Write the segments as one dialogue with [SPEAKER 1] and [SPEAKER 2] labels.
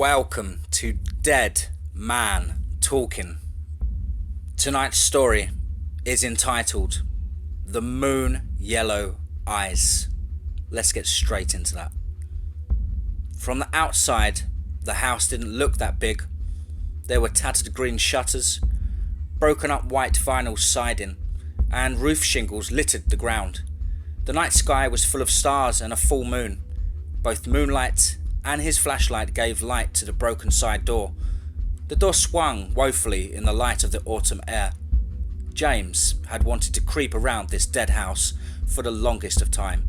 [SPEAKER 1] Welcome to Dead Man Talking. Tonight's story is entitled The Moon Yellow Eyes. Let's get straight into that. From the outside, the house didn't look that big. There were tattered green shutters, broken up white vinyl siding, and roof shingles littered the ground. The night sky was full of stars and a full moon. Both moonlight and his flashlight gave light to the broken side door. The door swung woefully in the light of the autumn air. James had wanted to creep around this dead house for the longest of time.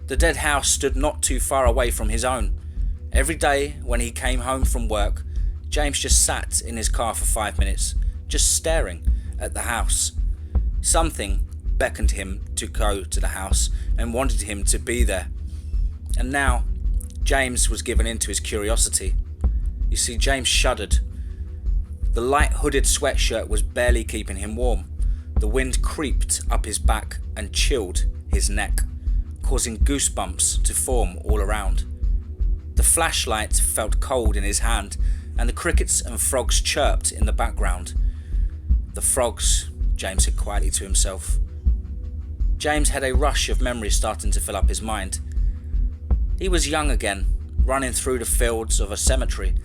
[SPEAKER 1] The dead house stood not too far away from his own. Every day when he came home from work, James just sat in his car for 5 minutes, just staring at the house. Something beckoned him to go to the house and wanted him to be there. And now, James was given in to his curiosity. You see, James shuddered. The light hooded sweatshirt was barely keeping him warm. The wind creeped up his back and chilled his neck, causing goosebumps to form all around. The flashlight felt cold in his hand, and the crickets and frogs chirped in the background. The frogs, James said quietly to himself. James had a rush of memories starting to fill up his mind. He was young again, running through the fields of a cemetery.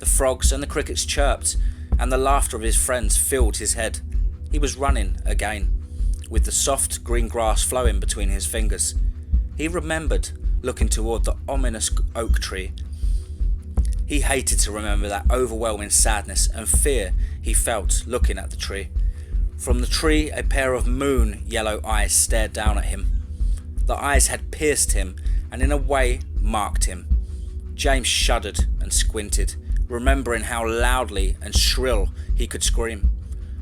[SPEAKER 1] The frogs and the crickets chirped, and the laughter of his friends filled his head. He was running again, with the soft green grass flowing between his fingers. He remembered looking toward the ominous oak tree. He hated to remember that overwhelming sadness and fear he felt looking at the tree. From the tree, a pair of moon yellow eyes stared down at him. The eyes had pierced him and in a way marked him. James shuddered and squinted, remembering how loudly and shrill he could scream.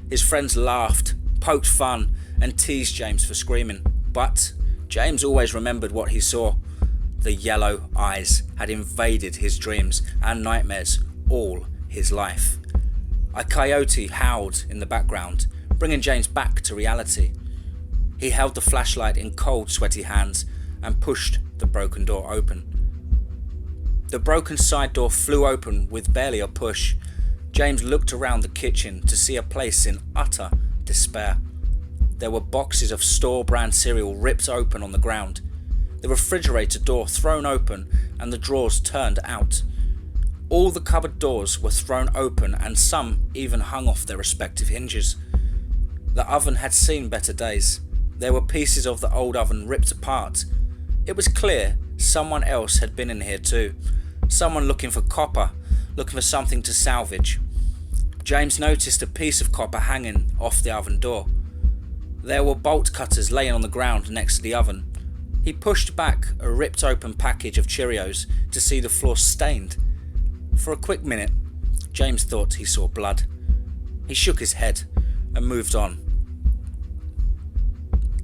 [SPEAKER 1] His friends laughed, poked fun, and teased James for screaming, but James always remembered what he saw. The yellow eyes had invaded his dreams and nightmares all his life. A coyote howled in the background, bringing James back to reality. He held the flashlight in cold, sweaty hands and pushed the broken door open. The broken side door flew open with barely a push. James looked around the kitchen to see a place in utter despair. There were boxes of store brand cereal ripped open on the ground, the refrigerator door thrown open and the drawers turned out. All the cupboard doors were thrown open and some even hung off their respective hinges. The oven had seen better days. There were pieces of the old oven ripped apart. It was clear someone else had been in here too. Someone looking for copper, looking for something to salvage. James noticed a piece of copper hanging off the oven door. There were bolt cutters laying on the ground next to the oven. He pushed back a ripped open package of Cheerios to see the floor stained. For a quick minute, James thought he saw blood. He shook his head and moved on.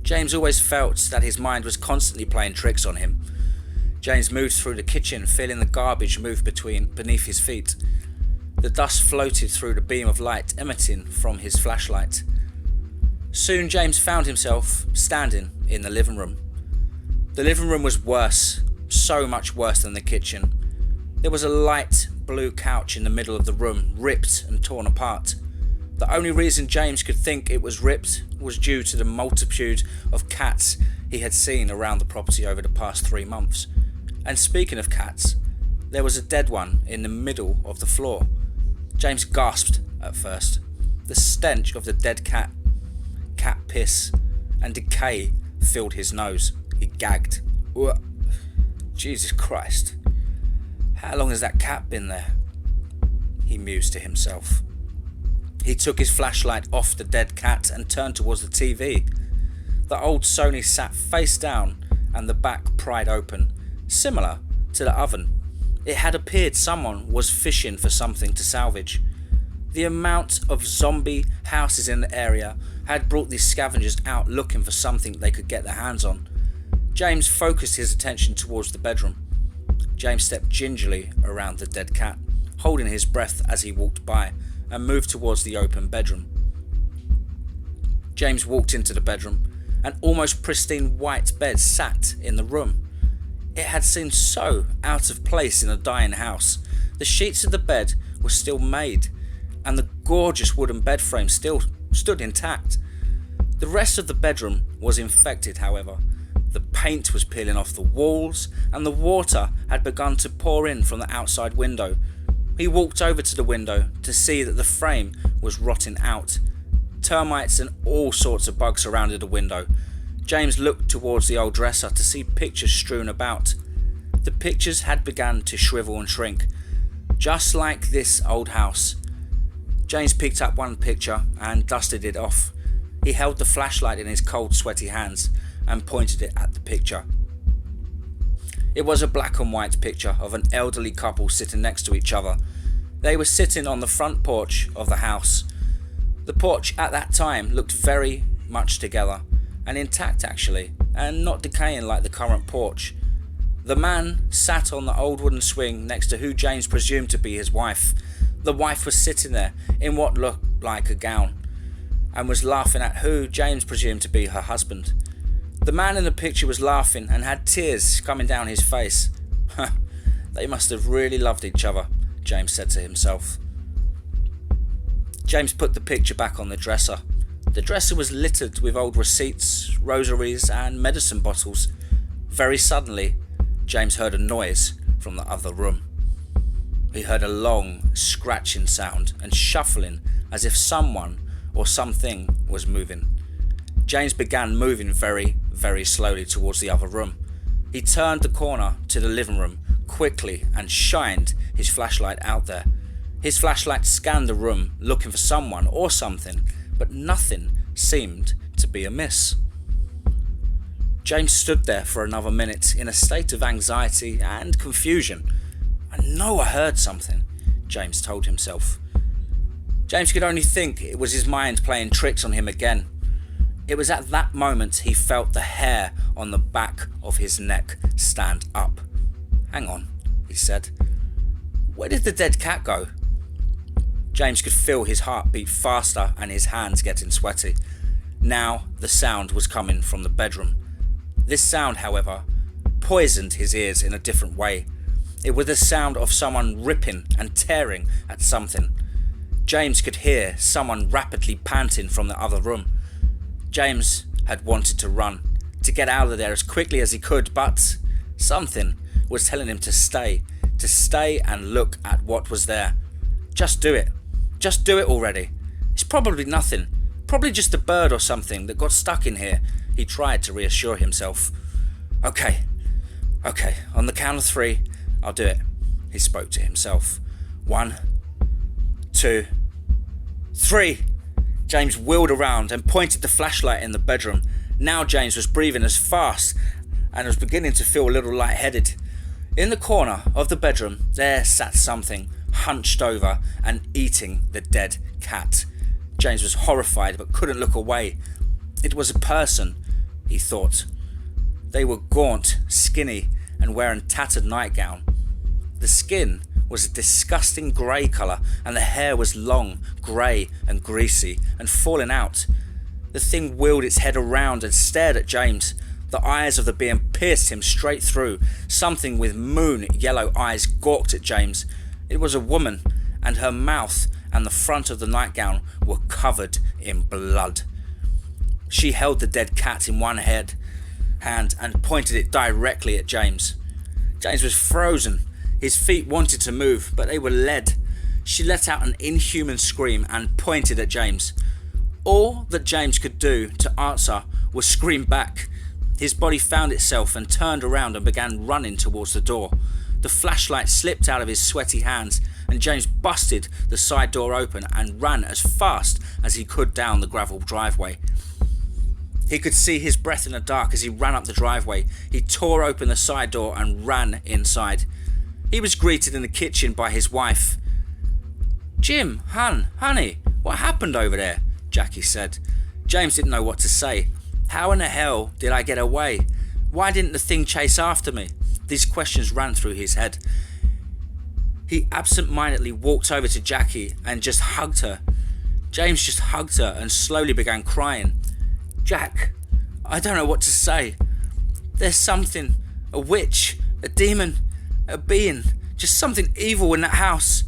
[SPEAKER 1] James always felt that his mind was constantly playing tricks on him. James moved through the kitchen, feeling the garbage move beneath his feet. The dust floated through the beam of light emitting from his flashlight. Soon James found himself standing in the living room. The living room was worse, so much worse than the kitchen. There was a light blue couch in the middle of the room, ripped and torn apart. The only reason James could think it was ripped was due to the multitude of cats he had seen around the property over the past 3 months. And speaking of cats, there was a dead one in the middle of the floor. James gasped at first. The stench of the dead cat piss, and decay filled his nose. He gagged. Ugh. Jesus Christ. How long has that cat been there? He mused to himself. He took his flashlight off the dead cat and turned towards the TV. The old Sony sat face down and the back pried open, similar to the oven. It had appeared someone was fishing for something to salvage. The amount of zombie houses in the area had brought these scavengers out looking for something they could get their hands on. James focused his attention towards the bedroom. James stepped gingerly around the dead cat, holding his breath as he walked by, and moved towards the open bedroom. James walked into the bedroom. An almost pristine white bed sat in the room. It had seemed so out of place in a dying house The sheets of the bed were still made, and the gorgeous wooden bed frame still stood intact. The rest of the bedroom was infected, however. The paint was peeling off the walls, and the water had begun to pour in from the outside window. He walked over to the window to see that the frame was rotting out. Termites and all sorts of bugs surrounded the window. James looked towards the old dresser to see pictures strewn about. The pictures had begun to shrivel and shrink, just like this old house. James picked up one picture and dusted it off. He held the flashlight in his cold, sweaty hands and pointed it at the picture. It was a black and white picture of an elderly couple sitting next to each other. They were sitting on the front porch of the house. The porch at that time looked very much together, and intact actually, and not decaying like the current porch. The man sat on the old wooden swing next to who James presumed to be his wife. The wife was sitting there in what looked like a gown, and was laughing at who James presumed to be her husband. The man in the picture was laughing and had tears coming down his face. They must have really loved each other, James said to himself. James put the picture back on the dresser. The dresser was littered with old receipts, rosaries and medicine bottles. Very suddenly, James heard a noise from the other room. He heard a long, scratching sound and shuffling as if someone or something was moving. James began moving very, very slowly towards the other room. He turned the corner to the living room quickly and shined his flashlight out there. His flashlight scanned the room looking for someone or something, but nothing seemed to be amiss. James stood there for another minute in a state of anxiety and confusion. "I know I heard something," James told himself. James could only think it was his mind playing tricks on him again. It was at that moment he felt the hair on the back of his neck stand up. "Hang on," he said. "Where did the dead cat go?" James could feel his heart beat faster and his hands getting sweaty. Now the sound was coming from the bedroom. This sound, however, poisoned his ears in a different way. It was the sound of someone ripping and tearing at something. James could hear someone rapidly panting from the other room. James had wanted to run, to get out of there as quickly as he could, but something was telling him to stay and look at what was there. Just do it already. It's probably nothing, probably just a bird or something that got stuck in here, he tried to reassure himself. Okay, on the count of 3, I'll do it, he spoke to himself. 1, 2, 3. James wheeled around and pointed the flashlight in the bedroom. Now James was breathing as fast and was beginning to feel a little lightheaded. In the corner of the bedroom there sat something hunched over and eating the dead cat. James was horrified but couldn't look away. It was a person, he thought. They were gaunt, skinny and wearing a tattered nightgown. The skin was a disgusting grey colour and the hair was long, grey and greasy and falling out. The thing wheeled its head around and stared at James. The eyes of the being pierced him straight through. Something with moon yellow eyes gawked at James. It was a woman, and her mouth and the front of the nightgown were covered in blood. She held the dead cat in one hand and pointed it directly at James. James was frozen. His feet wanted to move, but they were lead. She let out an inhuman scream and pointed at James. All that James could do to answer was scream back. His body found itself and turned around and began running towards the door. The flashlight slipped out of his sweaty hands and James busted the side door open and ran as fast as he could down the gravel driveway. He could see his breath in the dark as he ran up the driveway. He tore open the side door and ran inside. He was greeted in the kitchen by his wife. "Jim, honey, what happened over there?" Jackie said. James didn't know what to say. How in the hell did I get away? Why didn't the thing chase after me? These questions ran through his head. He absent-mindedly walked over to Jackie and just hugged her. James just hugged her and slowly began crying. "Jack, I don't know what to say. There's something, a witch, a demon, a being, Just something evil in that house.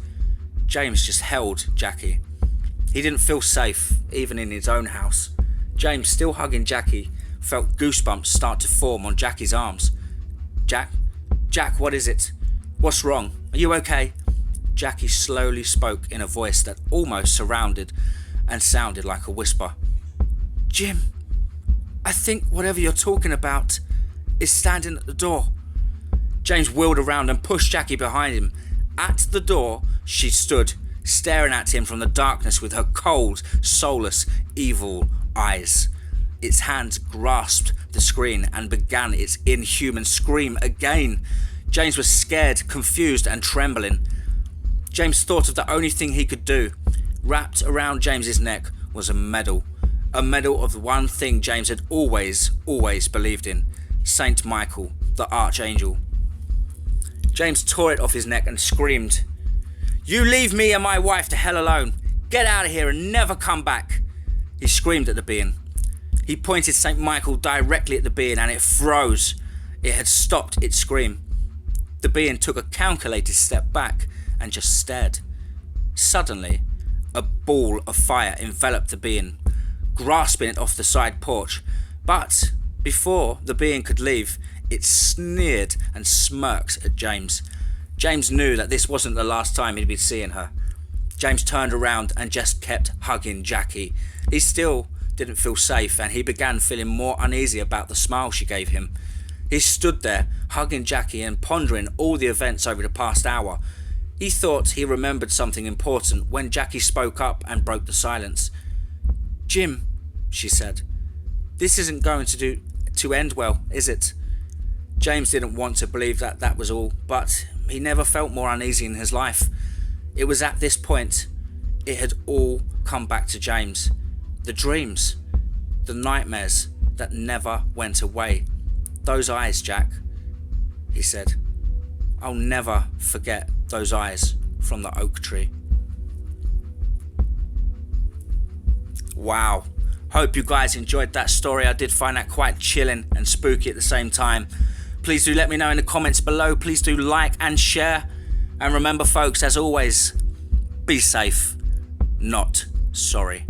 [SPEAKER 1] James just held Jackie. He didn't feel safe, even in his own house. James, still hugging Jackie, felt goosebumps start to form on Jackie's arms. Jack, what is it? What's wrong? Are you okay? Jackie slowly spoke in a voice that almost surrounded and sounded like a whisper. Jim, I think whatever you're talking about is standing at the door. James wheeled around and pushed Jackie behind him. At the door, she stood, staring at him from the darkness with her cold, soulless, evil eyes. Its hands grasped the screen and began its inhuman scream again. James was scared, confused, and trembling. James thought of the only thing he could do. Wrapped around James's neck was a medal. A medal of the one thing James had always believed in. Saint Michael, the Archangel. James tore it off his neck and screamed, "You leave me and my wife to hell alone. Get out of here and never come back." He screamed at the being. He pointed Saint Michael directly at the being and it froze. It had stopped its scream. The being took a calculated step back and just stared. Suddenly, a ball of fire enveloped the being, grasping it off the side porch. But before the being could leave, it sneered and smirked at James. James knew that this wasn't the last time he'd be seeing her. James turned around and just kept hugging Jackie. He still didn't feel safe and he began feeling more uneasy about the smile she gave him. He stood there, hugging Jackie and pondering all the events over the past hour. He thought he remembered something important when Jackie spoke up and broke the silence. "Jim," she said, "this isn't going to end well, is it?" James didn't want to believe that was all, but he never felt more uneasy in his life. It was at this point it had all come back to James. The dreams, the nightmares that never went away. "Those eyes, Jack," he said. "I'll never forget those eyes from the oak tree." Wow. Hope you guys enjoyed that story. I did find that quite chilling and spooky at the same time. Please do let me know in the comments below. Please do like and share. And remember folks, as always, be safe, not sorry.